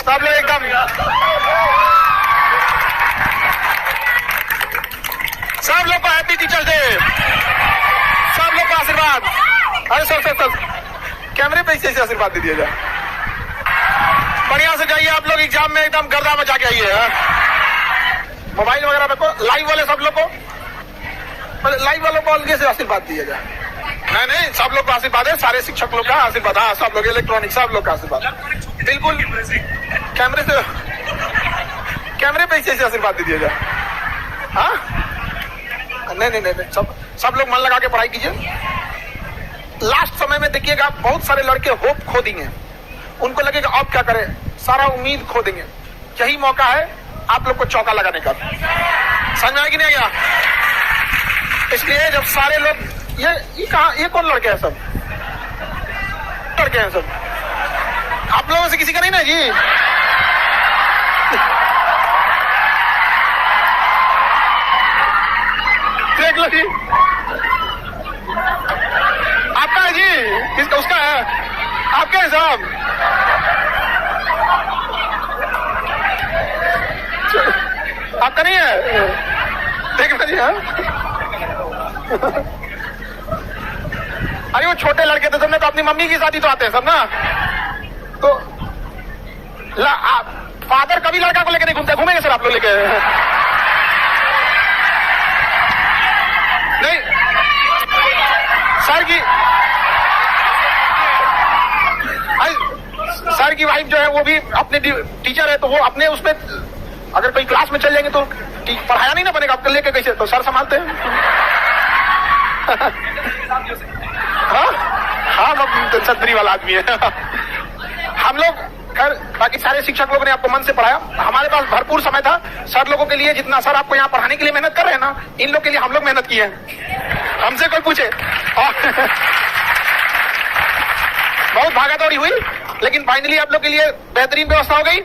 सब लोग एकदम सब लोग को हैप्पी टीचर्स डे, सब लोग को आशीर्वाद। अरे सब कैमरे पे इसे आशीर्वाद दे दिया जाए। बढ़िया से जाइए आप लोग, एग्जाम में एकदम गर्दा मचा के आइए। मोबाइल वगैरह रखो। लाइव वाले सब लोग को, लाइव वालों को अलग से आशीर्वाद दिया जाए। नहीं, सब लोग का आशीर्वाद है, सारे शिक्षक लोग का आशीर्वाद। हाँ, सब लोग इलेक्ट्रॉनिक, सब लोग का आशीर्वाद बिल्कुल। कैमरे पे इसे आशीर्वाद दे दिया जाए। हाँ, नहीं, सब लोग मन लगा के पढ़ाई कीजिए। लास्ट समय में देखिएगा बहुत सारे लड़के होप खो देंगे, उनको लगेगा अब क्या करें, सारा उम्मीद खो देंगे। यही मौका है आप लोग को चौका लगाने का। समझ में आया कि नहीं आया? इसलिए जब सारे लोग ये कहा, ये कौन लड़के हैं? सब लड़के हैं सब। आप लोगों से किसी का नहीं ना जी? देख लो जी, आपका है जी, किसका? उसका है, आपके है साहब। आपका नहीं है? देख लो जी। हाँ, अरे वो छोटे लड़के थे, तुमने तो अपनी मम्मी की शादी तो आते हैं सब ना। तो आप फादर कभी लड़का को लेकर नहीं घूमते? घूमेंगे सर आप लोग लेके? नहीं, सर की वाइफ जो है वो भी अपने टीचर है, तो वो अपने उसमें अगर कोई क्लास में चल जाएंगे तो पढ़ाया नहीं ना बनेगा, आपको लेके कैसे? तो सर संभालते हैं। हाँ, छतरी वाला आदमी है। हम लोग खैर बाकी सारे शिक्षक लोगों ने आपको मन से पढ़ाया। हमारे पास भरपूर समय था सर लोगों के लिए। जितना सर आपको यहाँ पढ़ाने के लिए मेहनत कर रहे हैं ना, इन लोग के लिए हम लोग मेहनत किए हैं। हमसे कोई पूछे बहुत भागादौड़ी हुई, लेकिन फाइनली आप लोग के लिए बेहतरीन व्यवस्था हो गई।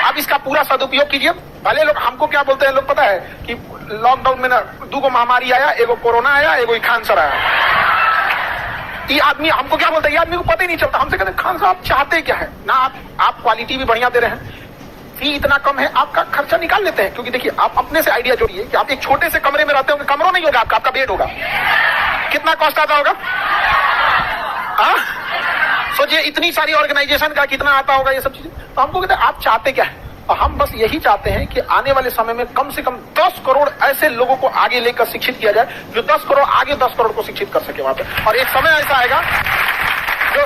अब इसका पूरा सदुपयोग कीजिए। भले लोग हमको क्या बोलते हैं, लोग पता है कि लॉकडाउन में ना 2 महामारी आया, एगो कोरोना आया, एगो खानसर आया। ये आदमी हमको क्या बोलता है, ये आदमी को पता ही नहीं चलता। हमसे कहते हैं खान साहब चाहते क्या है ना, आप क्वालिटी भी बढ़िया दे रहे हैं, फी इतना कम है, आपका खर्चा निकाल लेते हैं। क्योंकि देखिए आप अपने से आइडिया जोड़िए कि आप एक छोटे से कमरे में रहते होंगे, कमरा नहीं होगा आपका बेड होगा, कितना कॉस्ट आता होगा? सोचिए इतनी सारी ऑर्गेनाइजेशन का कितना आता होगा ये सब चीजें। तो हमको कहते हैं आप चाहते क्या है, और हम बस यही चाहते हैं कि आने वाले समय में कम से कम 10 करोड़ ऐसे लोगों को आगे लेकर शिक्षित किया जाए जो 10 करोड़ आगे 10 करोड़ को शिक्षित कर सके वहां पे। और एक समय ऐसा आएगा जो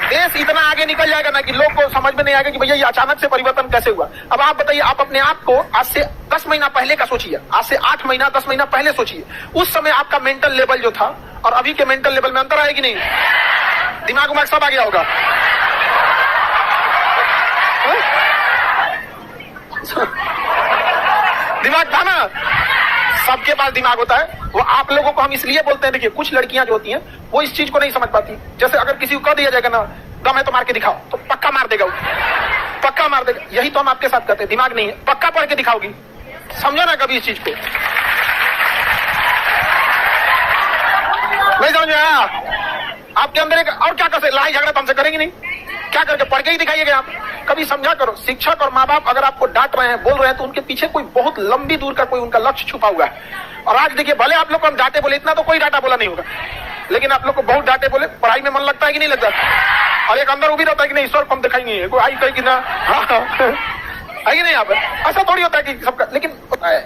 देश इतना आगे निकल जाएगा ना कि लोग को समझ में नहीं आएगा कि भैया ये अचानक से परिवर्तन कैसे हुआ। अब आप बताइए, आप अपने आप को आज से 10 महीना पहले का सोचिए, आज से 8 महीना 10 महीना पहले सोचिए। उस समय आपका मेंटल लेवल जो था और अभी के मेंटल लेवल में अंतर आएगी नहीं? दिमाग उमाग सब आ गया होगा। दिमाग था ना, सबके पास दिमाग होता है। वो आप लोगों को हम इसलिए बोलते हैं, देखिए कुछ लड़कियां जो होती हैं वो इस चीज को नहीं समझ पाती। जैसे अगर किसी को कह दिया जाएगा ना दम है तो मार के दिखाओ, तो पक्का मार देगा वो, पक्का मार देगा। यही तो हम आपके साथ करते हैं, दिमाग नहीं है, पक्का पढ़ के दिखाओगी। समझो ना कभी इस चीज को, नहीं समझ में आया? आपके अंदर एक और क्या कर सकते, लड़ाई झगड़ा तो हमसे करेंगे नहीं, क्या करके पढ़ के ही दिखाइएगा आप। कभी समझा करो, शिक्षक और माँ बाप अगर आपको डांट रहे हैं, बोल रहे हैं, तो उनके पीछे कोई बहुत लंबी दूर का कोई उनका लक्ष्य छुपा हुआ है। और आज देखिए भले आप लोग को हम डांटे बोले, इतना तो कोई डांटा बोला नहीं होगा, लेकिन आप लोग को बहुत डांटे बोले, पढ़ाई में मन लगता है कि नहीं लगता? और एक अंदर वो भी रहता है कि नहीं, ईश्वर हम दिखाएंगे, कोई आई कहेगी ना, है कि नहीं? आप ऐसा थोड़ी होता है कि सबका, लेकिन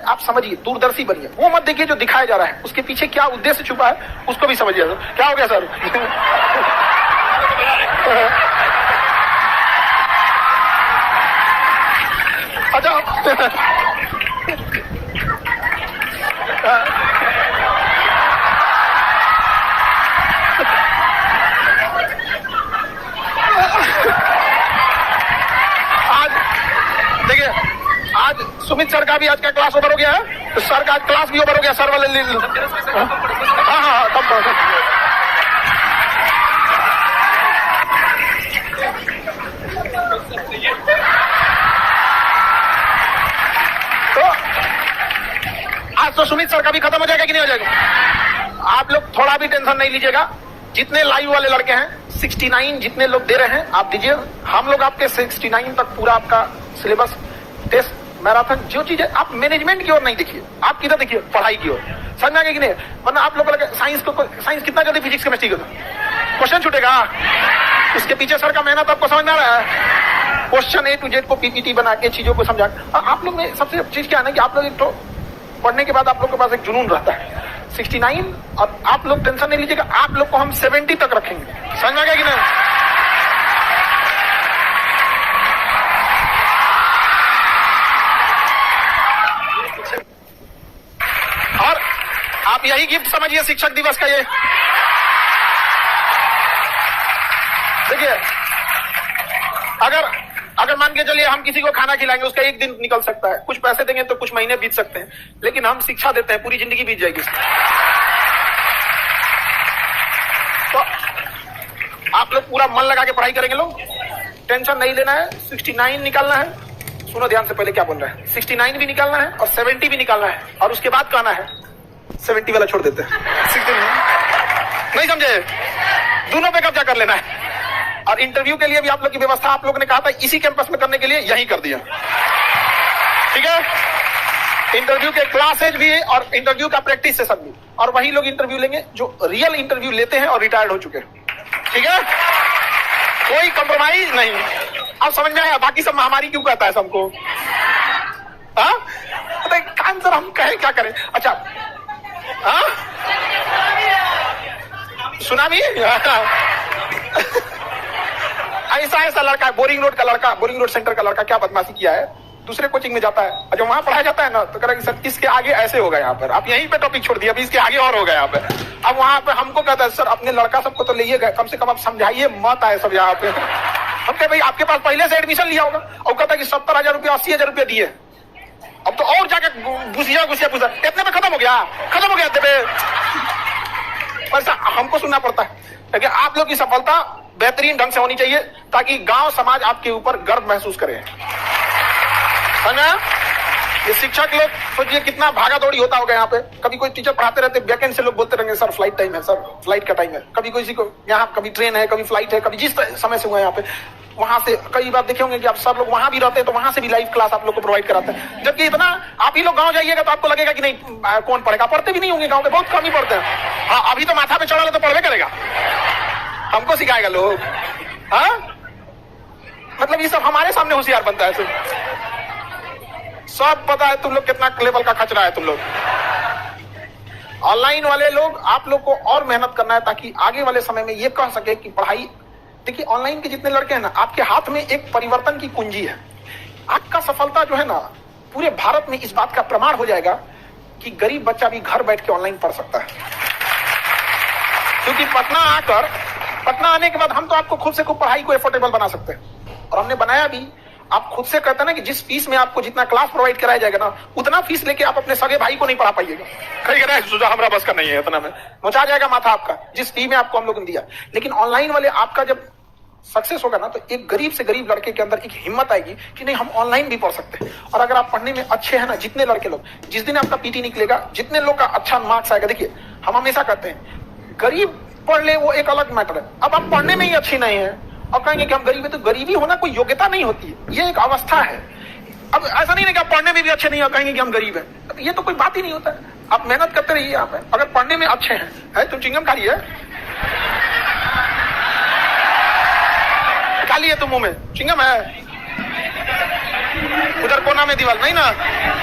आप समझिए, दूरदर्शी बनिए। वो मत देखिए जो दिखाया जा रहा है, उसके पीछे क्या उद्देश्य छुपा है उसको भी समझिए। क्या हो गया सर? अच्छा आज देखिए, आज सुमित सर का भी आज का क्लास ओवर हो गया है, तो सर का आज क्लास भी ओवर हो गया, सर वाले। हाँ तब आज तो सुमित सर का भी खत्म हो जाएगा कि नहीं हो जाएगा? आप लोग थोड़ा भी टेंशन नहीं लीजिएगा। जितने लाइव वाले लड़के हैं 69 जितने लोग दे रहे हैं आप दीजिए, हम लोग आपके 69 तक पूरा आपका सिलेबस, टेस्ट, मैराथन, जो चीजें आप मैनेजमेंट की ओर नहीं देखिए, आप किधर देखिए, पढ़ाई की ओर। समझ में आ गया कि नहीं? वरना आप लोग को लगे साइंस कितना जल्दी फिजिक्स केमिस्ट्री का क्वेश्चन छूटेगा, उसके पीछे सर का मेहनत आपको समझ में आ रहा है? क्वेश्चन A to Z को पीपीटी बना के चीजों को समझा। आप लोग में सबसे चीज क्या है ना कि आप लोग एक तो पढ़ने के बाद आप लोग के पास एक जुनून रहता है। 69 और आप लोग टेंशन नहीं लीजिएगा, आप लोग को हम 70 तक रखेंगे। समझ में आ गया कि नहीं? और आप यही गिफ्ट समझिए शिक्षक दिवस का। ये देखिए, अगर मान के चलिए हम किसी को खाना खिलाएंगे, उसका एक दिन निकल सकता है, कुछ पैसे देंगे तो कुछ महीने बीत सकते हैं, लेकिन हम शिक्षा देते हैं पूरी जिंदगी बीत जाएगी। तो आप लोग पूरा मन लगा के पढ़ाई करेंगे, लोग टेंशन नहीं लेना है। 69 निकालना है, सुनो ध्यान से पहले क्या बोल रहा है, 69 भी निकालना है और 70 भी निकालना है, और उसके बाद कहना है 70 वाला छोड़ देते हैं, 69 नहीं समझे, दोनों पे कब्जा कर लेना है। और इंटरव्यू के लिए भी आप लोग की व्यवस्था आप लोग ने कहा था इसी कैंपस में करने के लिए, यही कर दिया, ठीक है? इंटरव्यू के क्लासेज भी और इंटरव्यू का प्रैक्टिस सेशन भी, और वही लोग इंटरव्यू लेंगे जो रियल इंटरव्यू लेते हैं और रिटायर्ड हो चुके हैं, ठीक है? कोई कंप्रोमाइज नहीं। अब समझ में आया बाकी सब महामारी क्यों कहता है सबको? आंसर हम कहें क्या करें? अच्छा, सुनामी ऐसा लड़का है, बोरिंग रोड का लड़का, बोरिंग रोड सेंटर का लड़का क्या बदमाशी किया है, दूसरे कोचिंग में जाता है और जब वहां पढ़ाया जाता है ना तो कह रहा है सर इसके आगे ऐसे होगा, यहाँ पर आप यहीं पे टॉपिक छोड़ दिया, अभी इसके आगे और होगा यहाँ पे। अब वहां पे हमको कहता है सर अपने लड़का सबको तो ले गए, कम से कम आप समझाइए मत आए सब यहाँ पे। हम कहे भाई आपके पास पहले से एडमिशन लिया होगा, और कहता है कि 70,000 रुपया 80,000 रुपया दिए, अब तो और जाके घुसिया पूछा इतने में खत्म हो गया इतने पे। ऐसा हमको सुनना पड़ता है, लेकिन आप लोग की सफलता बेहतरीन ढंग से होनी चाहिए ताकि गांव समाज आपके ऊपर गर्व महसूस करे, है ना? ये शिक्षक लोग सोचिए कितना भागा दौड़ी होता होगा यहाँ पे। कभी कोई टीचर पढ़ाते रहते, बैकेंड से लोग बोलते रहेंगे सर फ्लाइट टाइम है, सर फ्लाइट का टाइम है, कभी किसी को यहाँ कभी ट्रेन है, कभी फ्लाइट है, कभी जिस समय से हुआ यहाँ पे, वहां से कई बार देखे होंगे कि आप सब लोग वहां भी रहते हैं तो वहां से भी लाइव क्लास आप लोग को प्रोवाइड कराते हैं। जबकि इतना आप ही लोग गांव जाइएगा तो आपको लगेगा कि नहीं कौन पढ़ेगा, पढ़ते भी नहीं होंगे गांव में, बहुत कम ही पढ़ते हैं। हाँ, अभी तो माथा पे चढ़ा ले तो पढ़वे करेगा, हमको सिखाएगा लोग। हाँ, मतलब ये सब हमारे सामने होशियार बनता है, सब पता है तुम लोग कितना लेवल का खचरा है तुम लोग। ऑनलाइन वाले लोग आप लोग को और मेहनत करना है ताकि आगे वाले समय में ये कह सके कि पढ़ाई। देखिए ऑनलाइन के जितने लड़के हैं ना, आपके हाथ में एक परिवर्तन की कुंजी है। आपका सफलता जो है ना पूरे भारत में इस बात का प्रमाण हो जाएगा कि गरीब बच्चा भी घर बैठ के ऑनलाइन पढ़ सकता है। क्योंकि पटना आने के बाद हम तो आपको खुद से खूब पढ़ाई को एफोर्डेबल बना सकते हैं, और हमने बनाया भी। आप खुद से कहते हैं ना कि जिस फीस में आपको जितना क्लास प्रोवाइड कराया जाएगा ना, उतना फीस लेके आप अपने सगे भाई को नहीं पढ़ा पाइएगा। कहेगा ना हमारा बस का नहीं है, इतना में मचा जाएगा माथा आपका, जिस फी में आपको हम लोग ने दिया। लेकिन ऑनलाइन वाले आपका जब सक्सेस होगा ना तो एक गरीब से गरीब लड़के के अंदर एक हिम्मत आएगी कि नहीं हम ऑनलाइन भी पढ़ सकते हैं। और अगर आप पढ़ने में अच्छे हैं ना, जितने लड़के लोग, जिस दिन आपका पीटी निकलेगा, जितने लोग का अच्छा मार्क्स आएगा, देखिए हम हमेशा कहते हैं गरीब पढ़ ले वो एक अलग मैटर है। अब आप पढ़ने में ही अच्छी नहीं है और कहेंगे कि हम गरीब है, तो गरीबी होना कोई योग्यता नहीं होती है, ये एक अवस्था है। अब ऐसा नहीं है कि आप पढ़ने में भी अच्छे नहीं हो कहेंगे कि हम गरीब हैं, अब ये तो कोई बात ही नहीं होता है। आप मेहनत करते रहिए। आप अगर पढ़ने में अच्छे हैं, तुम चिंगम खा रही है, खा लिए तुम मुंह में चिंगम है, उधर कोना में दीवार नहीं ना,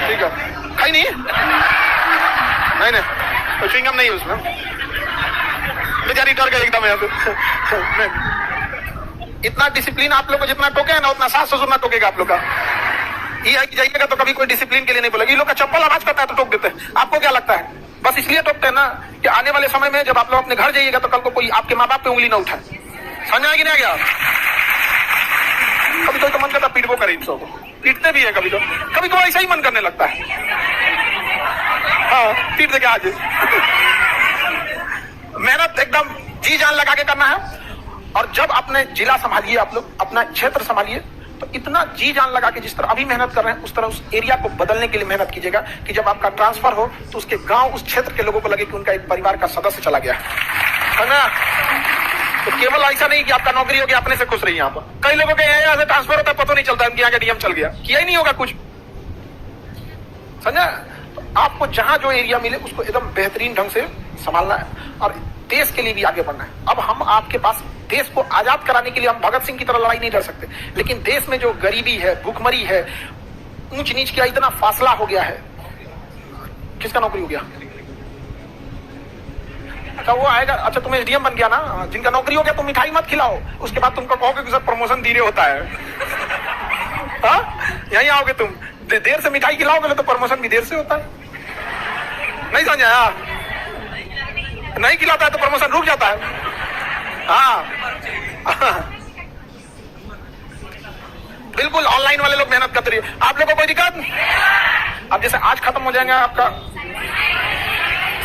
ठीक है, खाई नहीं तो चिंगम नहीं है उसमें, बेचारी डर गई एकदम यहाँ पे। इतना डिसिप्लिन आप लोग को जितना टोके है ना, उतना सास ससुर ना टोकेगा आप लोग का। ये जाइएगा तो कभी कोई डिसिप्लिन के लिए नहीं बोलेगा। ये लोग का चप्पल आवाज करता है तो टोक देते हैं। आपको क्या लगता है बस इसलिए टोकते हैं ना कि आने वाले समय में जब आप लोग अपने घर जाइएगा तो कल को कोई आपके माँ बाप पे उंगली ना उठाए। समझ में आ गया क्या? कभी कोई तो मन करता पीटबो करे, इन सबको पीटते भी है कभी को ऐसा ही मन करने लगता है। हाँ, पीट दे के आज। मेहनत एकदम जी जान लगा के करना है। और जब अपने जिला संभालिए, आप लोग अपना क्षेत्र संभालिए, तो इतना जी जान लगा के जिस तरह अभी मेहनत कर रहे हैं उस तरह उस एरिया को बदलने के लिए मेहनत कीजिएगा कि जब आपका ट्रांसफर हो तो उसके गांव, उस क्षेत्र के लोगों को लगे कि उनका एक परिवार का सदस्य चला गया है ना। तो केवल ऐसा नहीं कि आपका नौकरी हो गया, अपने से खुश रही यहाँ पर। कई लोगों के यहाँ से ट्रांसफर होता है, पता नहीं चलता उनके यहाँ का डीएम चल गया, किया ही नहीं होगा कुछ, समझा। तो आपको जहां जो एरिया मिले उसको एकदम बेहतरीन ढंग से संभालना है और देश के लिए भी आगे बढ़ना है। अब हम आपके पास देश को आजाद कराने के लिए हम भगत सिंह की तरह लड़ाई नहीं लड़ सकते, लेकिन देश में जो गरीबी है, भूखमरी है, ऊंच नीच का इतना फासला हो गया है। किसका नौकरी हो गया? अच्छा वो आएगा, अच्छा तुम एसडीएम बन गया ना, जिनका नौकरी हो गया तुम मिठाई मत खिलाओ, उसके बाद तुमको कहोगे कि सर प्रमोशन धीरे होता है। यहीं आओगे तुम, देर से मिठाई खिलाओगे तो प्रमोशन भी देर से होता है। नहीं समझा? नहीं खिलाता है तो प्रमोशन रुक जाता है। हाँ बिल्कुल, ऑनलाइन वाले लोग मेहनत करते रहिए, आप लोगों को कोई दिक्कत। अब जैसे आज खत्म हो जाएगा आपका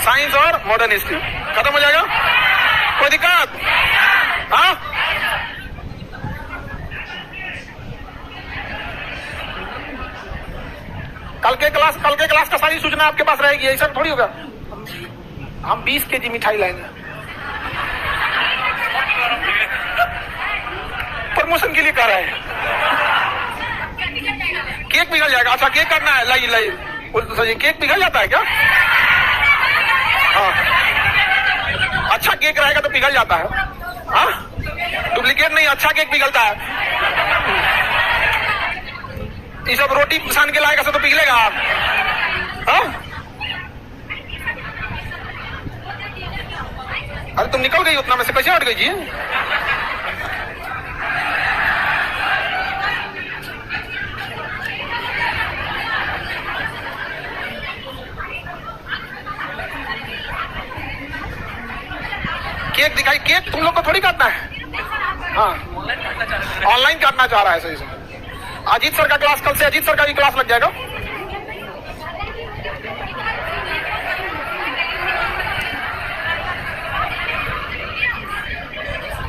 साइंस और मॉडर्न हिस्ट्री, खत्म हो जाएगा, कोई दिक्कत? हाँ कल के क्लास का सारी सूचना आपके पास रहेगी, ऐसा थोड़ी होगा। हम 20 केजी मिठाई लाएंगे प्रमोशन के लिए कर रहे हैं। केक पिघल जाएगा, अच्छा केक करना है, लाई केक पिघल जाता है क्या? हाँ अच्छा केक रहेगा तो पिघल जाता है, हाँ डुप्लीकेट नहीं, अच्छा केक पिघलता है। ये सब रोटी सान के लाएगा तो पिघलेगा। हाँ अरे तुम निकल गई उतना में से, कैसे हट गई जी? केक दिखाई, केक तुम लोग को थोड़ी काटना है। हाँ ऑनलाइन काटना चाह रहा है, सही से। अजीत सर का क्लास, कल से अजीत सर का भी क्लास लग जाएगा।